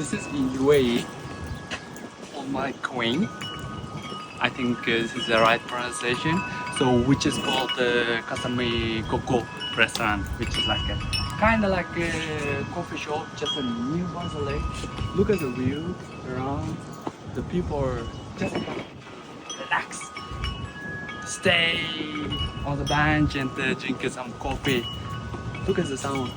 This is in UAE, Umm Al Quwain. I think this is the right pronunciation. So, which is called the Kasami Coco restaurant, which is like a kind of like a coffee shop, just a nearby the lake. Look at the view around. The people are just relax, stay on the bench and drink some coffee. Look at the sound.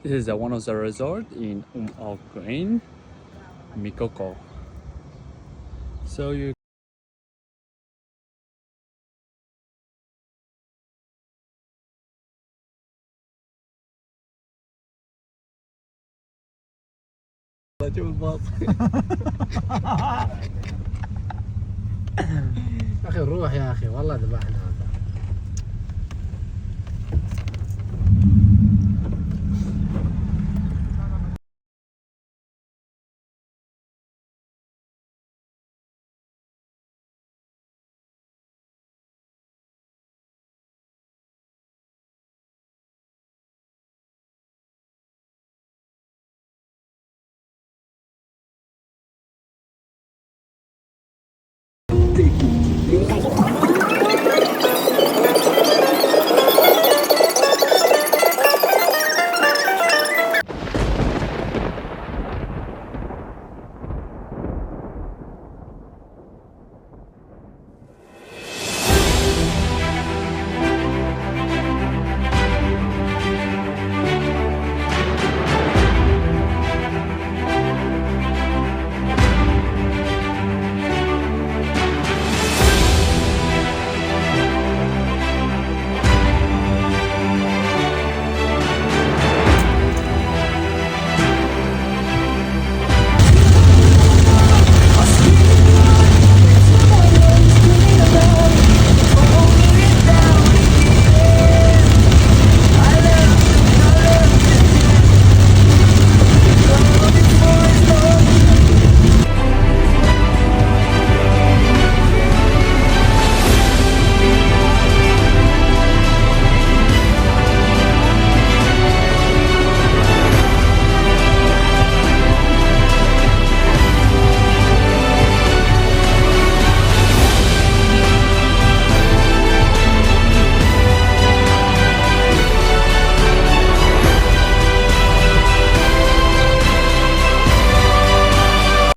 This is one of the resort in Al Quwain, Mikoko. So you يا اخي روح يا اخي والله ذبحنا هذا. taking